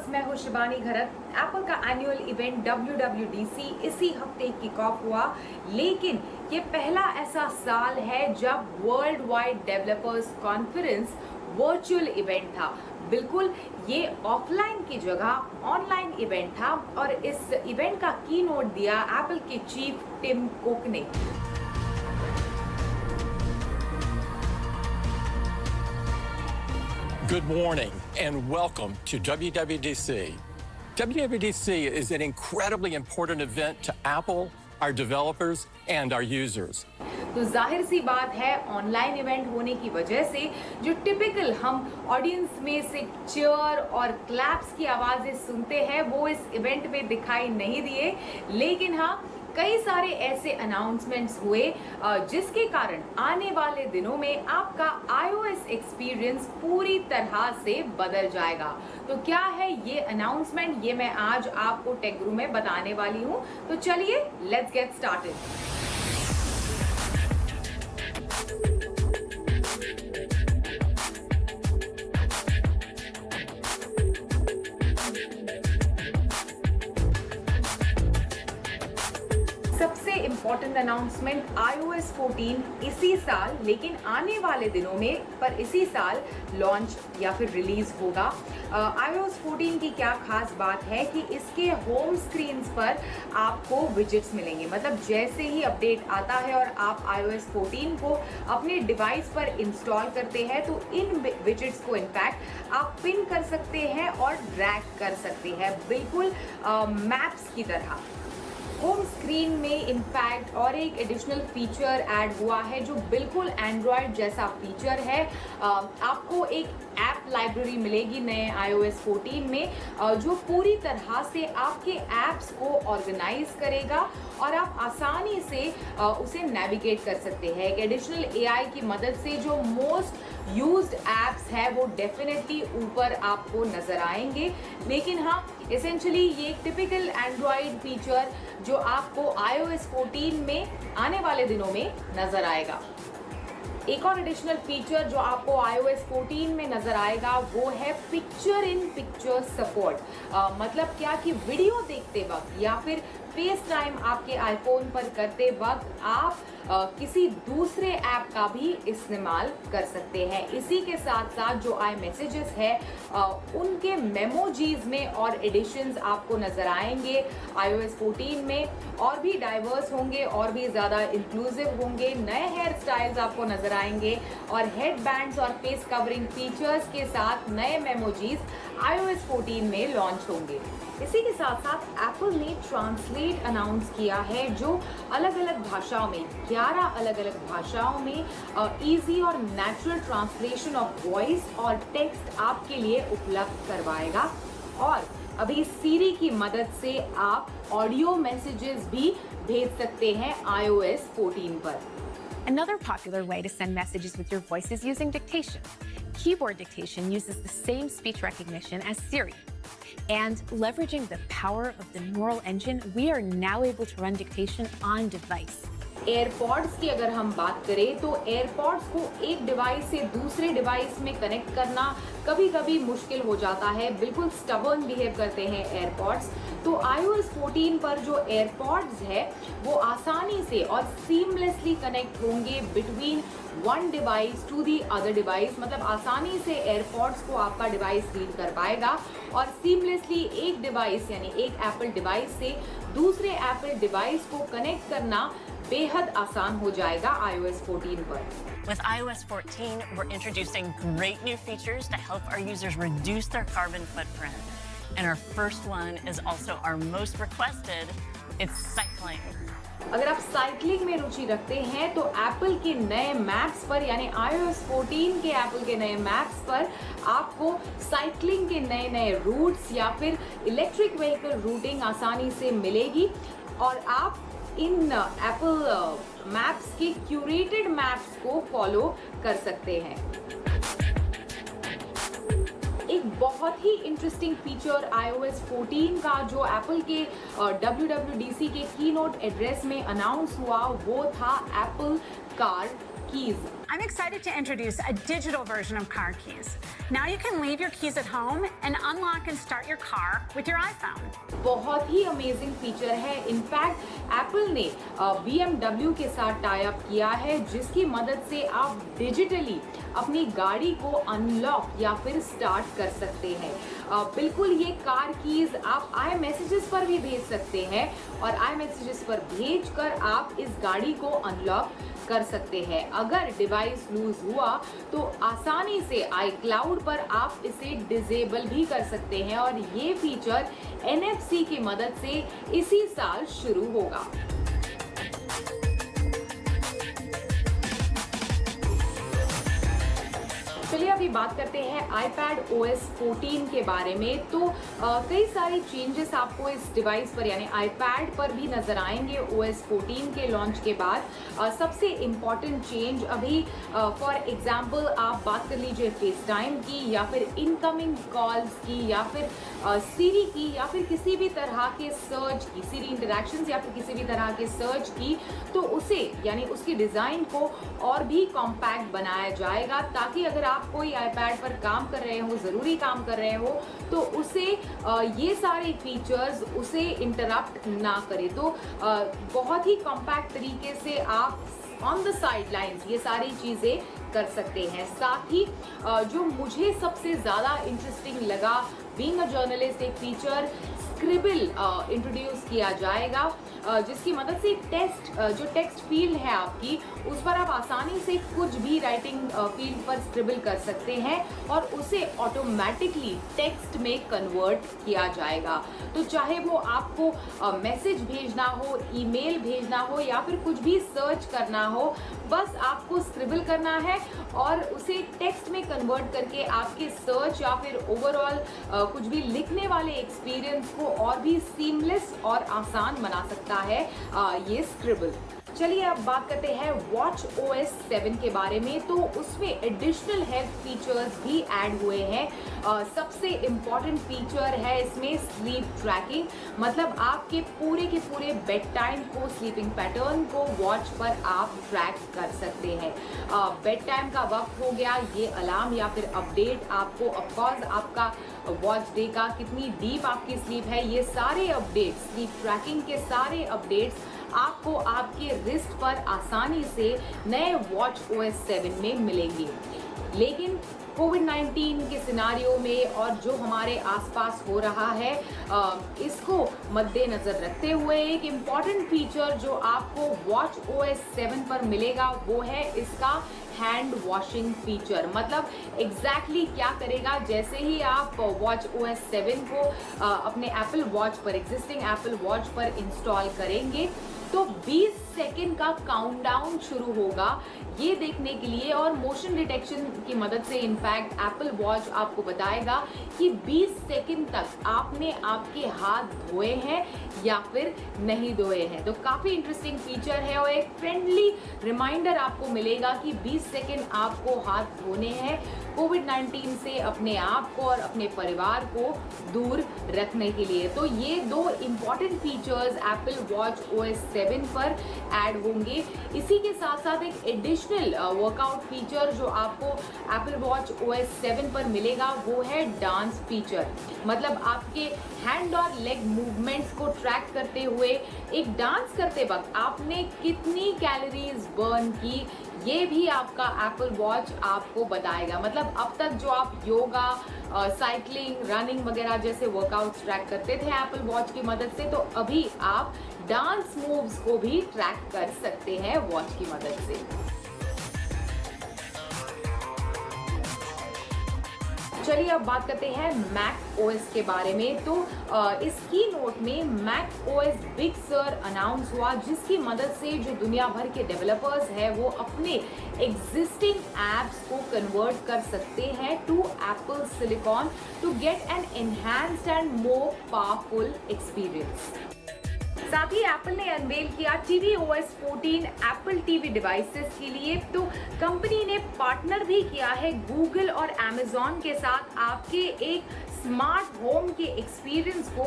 Viewers, मैं हूं शिबानी घरत। Apple का एनुअल इवेंट WWDC इसी हफ्ते किक ऑफ हुआ, लेकिन ये पहला ऐसा साल है जब world wide developers conference virtual event था। बिल्कुल, ये ऑफलाइन की जगह ऑनलाइन इवेंट था और इस इवेंट का की नोट दिया एप्पल के चीफ टिम कुक ने। Good morning and welcome to WWDC. WWDC is an incredibly important event to Apple, our developers, and our users. तो जाहिर सी बात है, ऑनलाइन इवेंट होने की वजह से जो टिपिकल हम ऑडियंस में से चीयर और क्लैप्स की आवाज़ें सुनते हैं वो इस इवेंट में दिखाई नहीं दिए, लेकिन हाँ, कई सारे ऐसे अनाउंसमेंट्स हुए जिसके कारण आने वाले दिनों में आपका iOS एक्सपीरियंस पूरी तरह से बदल जाएगा। तो क्या है ये अनाउंसमेंट, ये मैं आज आपको टेक गुरु में बताने वाली हूँ। तो चलिए, लेट्स गेट स्टार्टेड। सबसे इम्पोर्टेंट अनाउंसमेंट, iOS 14 इसी साल, लेकिन आने वाले दिनों में, पर इसी साल लॉन्च या फिर रिलीज होगा। iOS 14 की क्या खास बात है कि इसके होम स्क्रीन्स पर आपको विजेट्स मिलेंगे। मतलब जैसे ही अपडेट आता है और आप iOS 14 को अपने डिवाइस पर इंस्टॉल करते हैं तो इन विजेट्स को इनफैक्ट आप पिन कर सकते हैं और ड्रैग कर सकते हैं, बिल्कुल मैप्स की तरह। होम स्क्रीन में इनफैक्ट और एक एडिशनल फीचर ऐड हुआ है जो बिल्कुल एंड्रॉयड जैसा फीचर है। आपको एक ऐप लाइब्रेरी मिलेगी नए iOS 14 में जो पूरी तरह से आपके ऐप्स को ऑर्गेनाइज करेगा और आप आसानी से उसे नेविगेट कर सकते हैं। एक एडिशनल AI की मदद से जो मोस्ट यूज्ड ऐप्स है वो डेफिनेटली ऊपर आपको नजर आएंगे, लेकिन हाँ, एसेंशियली ये एक टिपिकल एंड्रॉयड फीचर जो आपको iOS 14 में आने वाले दिनों में नजर आएगा। एक और एडिशनल फीचर जो आपको iOS 14 में नजर आएगा वो है पिक्चर इन पिक्चर सपोर्ट। मतलब क्या कि वीडियो देखते वक्त या फिर फेस टाइम आपके आईफोन पर करते वक्त आप किसी दूसरे ऐप का भी इस्तेमाल कर सकते हैं। इसी के साथ साथ जो iMessages है उनके मेमोजीज में और एडिशंस आपको नजर आएंगे iOS 14 में, और भी डाइवर्स होंगे और भी ज़्यादा इंक्लूसिव होंगे। नए हेयर स्टाइल्स आपको नजर आएंगे और हेड बैंड्स और फेस कवरिंग फीचर्स के साथ नए मेमोजीज iOS 14 में लॉन्च होंगे। इसी के साथ साथ एप्पल ने ट्रांसलेट अनाउंस किया है जो अलग अलग भाषाओं में, 11 अलग अलग भाषाओं में इजी और नेचुरल ट्रांसलेशन ऑफ वॉइस और टेक्स्ट आपके लिए उपलब्ध करवाएगा। और अभी सीरी की मदद से आप ऑडियो मैसेजेस भी भेज सकते हैं iOS 14 पर। Another popular way to send messages with your voice is using dictation. Keyboard dictation uses the same speech recognition as Siri. And leveraging the power of the neural engine, we are now able to run dictation on device. AirPods की अगर हम बात करें तो AirPods को एक device से दूसरे डिवाइस में कनेक्ट करना कभी कभी मुश्किल हो जाता है, बिल्कुल स्टबर्न बिहेव करते हैं एयरपॉड्स। तो iOS 14 पर जो एयरपॉड्स है वो आसानी से और सीमलेसली कनेक्ट होंगे between one device to the other device. मतलब आसानी से एयरपॉड्स को आपका डिवाइस रीड कर पाएगा और सीमलेसली एक डिवाइस यानी एक एप्पल डिवाइस से दूसरे एप्पल डिवाइस को कनेक्ट करना बेहद आसान हो जाएगा iOS 14 पर। With iOS 14, we're introducing great new features to help our users reduce their carbon footprint. And our first one is also our most requested, it's cycling. अगर आप साइकिलिंग में रुचि रखते हैं तो एप्पल के नए मैप्स पर, यानी iOS 14 के एप्पल के नए मैप्स पर आपको साइकिलिंग के नए नए रूट्स या फिर इलेक्ट्रिक व्हीकल रूटिंग आसानी से मिलेगी और आप इन एप्पल मैप्स के क्यूरेटेड मैप्स को फॉलो कर सकते हैं। एक बहुत ही इंटरेस्टिंग फीचर iOS 14 का जो एप्पल के WWDC के कीनोट एड्रेस में अनाउंस हुआ वो था Apple car keys. I'm excited to introduce a digital version of car keys. Now you can leave your keys at home and unlock and start your car with your iPhone. बहुत ही amazing feature है। In fact Apple ने BMW के साथ tie up किया है, जिसकी मदद से आप डिजिटली अपनी गाड़ी को अनलॉक या फिर स्टार्ट कर सकते हैं। बिल्कुल ये कार कीज आप आई मैसेजेस पर भी भेज सकते हैं और आई मैसेजेस पर भेजकर आप इस गाड़ी को अनलॉक कर सकते हैं। अगर डिवाइस लूज हुआ तो आसानी से iCloud पर आप इसे डिसेबल भी कर सकते हैं और ये फीचर NFC की मदद से इसी साल शुरू होगा। चलिए अभी बात करते हैं iPad OS 14 के बारे में। तो कई सारे चेंजेस आपको इस डिवाइस पर यानी iPad पर भी नजर आएंगे OS 14 के लॉन्च के बाद। सबसे इम्पॉर्टेंट चेंज अभी फॉर एग्जांपल आप बात कर लीजिए फेस टाइम की या फिर इनकमिंग कॉल्स की या फिर सीरी की या फिर किसी भी तरह के सर्च की, सीरी इंटरैक्शंस या फिर किसी भी तरह के सर्च की, तो उसे यानी उसकी डिज़ाइन को और भी कॉम्पैक्ट बनाया जाएगा ताकि अगर आप कोई iPad पर काम कर रहे हो, ज़रूरी काम कर रहे हो, तो उसे ये सारे फीचर्स उसे इंटरप्ट ना करे। तो बहुत ही कॉम्पैक्ट तरीके से आप ऑन द साइडलाइंस ये सारी चीज़ें कर सकते हैं। साथ ही जो मुझे सबसे ज़्यादा इंटरेस्टिंग लगा बीइंग अ जर्नलिस्ट, एक फीचर स्क्रिबल इंट्रोड्यूस किया जाएगा, जिसकी मदद से जो टेक्स्ट फील्ड है आपकी, उस पर आप आसानी से कुछ भी राइटिंग फील्ड पर स्क्रिबल कर सकते हैं और उसे ऑटोमेटिकली टेक्स्ट में कन्वर्ट किया जाएगा। तो चाहे वो आपको मैसेज भेजना हो, ईमेल भेजना हो या फिर कुछ भी सर्च करना हो, बस आपको स्क्रिबल करना है और उसे टेक्स्ट में कन्वर्ट करके आपके सर्च या फिर ओवरऑल कुछ भी लिखने वाले एक्सपीरियंस को और भी सीमलेस और आसान बना सकता है ये स्क्रिबल। चलिए अब बात करते हैं वॉच OS 7 के बारे में। तो उसमें एडिशनल हेल्थ फीचर्स भी ऐड हुए हैं। सबसे इम्पॉर्टेंट फीचर है इसमें स्लीप ट्रैकिंग, मतलब आपके पूरे के पूरे बेड टाइम को, स्लीपिंग पैटर्न को वॉच पर आप ट्रैक कर सकते हैं। बेड टाइम का वक्त हो गया, ये अलार्म या फिर अपडेट आपको ऑफकोर्स आपका वॉच डे का कितनी डीप आपकी स्लीप है, ये सारे अपडेट्स, स्लीप ट्रैकिंग के सारे अपडेट्स आपको आपके रिस्ट पर आसानी से नए वॉच OS 7 में मिलेंगे। लेकिन कोविड-19 के सिनारियो में और जो हमारे आसपास हो रहा है, इसको मद्देनजर रखते हुए एक इम्पॉर्टेंट फीचर जो आपको वॉच OS 7 पर मिलेगा वो है इसका हैंड वॉशिंग फीचर। मतलब एग्जैक्टली क्या करेगा, जैसे ही आप वॉच OS 7 को अपने एप्पल वॉच पर, एग्जिस्टिंग एप्पल वॉच पर इंस्टॉल करेंगे तो 20 सेकेंड का काउंटडाउन शुरू होगा ये देखने के लिए, और मोशन डिटेक्शन की मदद से इनफैक्ट एप्पल वॉच आपको बताएगा कि 20 सेकेंड तक आपने आपके हाथ धोए हैं या फिर नहीं धोए हैं। तो काफ़ी इंटरेस्टिंग फीचर है और एक फ्रेंडली रिमाइंडर आपको मिलेगा कि 20 सेकेंड आपको हाथ धोने हैं कोविड-19 से अपने आप को और अपने परिवार को दूर रखने के लिए। तो ये दो important features Apple watch OS 7 पर ऐड होंगे। इसी के साथ साथ एक एडिशनल वर्कआउट फीचर जो आपको एप्पल वॉच OS 7 पर मिलेगा वो है डांस फीचर। मतलब आपके हैंड और लेग मूवमेंट्स को ट्रैक करते हुए एक डांस करते वक्त आपने कितनी कैलोरीज बर्न की, ये भी आपका एप्पल वॉच आपको बताएगा। मतलब अब तक जो आप योगा, साइकिलिंग, रनिंग वगैरह जैसे वर्कआउट्स ट्रैक करते थे एप्पल वॉच की मदद से, तो अभी आप डांस मूव्स को भी ट्रैक कर सकते हैं वॉच की मदद से। चलिए अब बात करते हैं मैक OS के बारे में। तो इस की नोट में Mac OS Big Sur announce हुआ, जिसकी मदद से जो दुनिया भर के डेवलपर्स हैं वो अपने एग्जिस्टिंग एप्स को कन्वर्ट कर सकते हैं to Apple silicon to get an enhanced and more powerful experience. साथ ही एप्पल ने अनवेल किया tvOS 14 एप्पल टीवी डिवाइसेस के लिए। तो कंपनी ने पार्टनर भी किया है गूगल और Amazon के साथ आपके एक स्मार्ट होम के एक्सपीरियंस को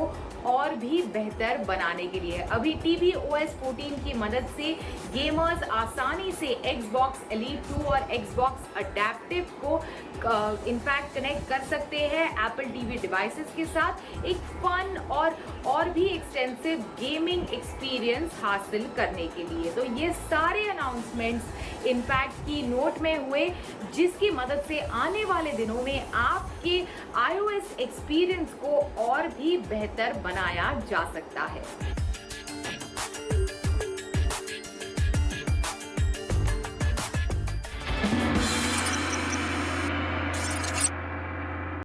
और भी बेहतर बनाने के लिए। अभी tvOS 14 की मदद से गेमर्स आसानी से Xbox Elite 2 और Xbox Adaptive को इनफैक्ट कनेक्ट कर सकते हैं एप्पल टीवी डिवाइसेस के साथ एक फन और भी एक्सटेंसिव गेमिंग एक्सपीरियंस हासिल करने के लिए। तो ये सारे अनाउंसमेंट्स इनफैक्ट की नोट में हुए, जिसकी मदद से आने वाले दिनों में आपके iOS एक्सपीरियंस को और भी बेहतर बनाया जा सकता है।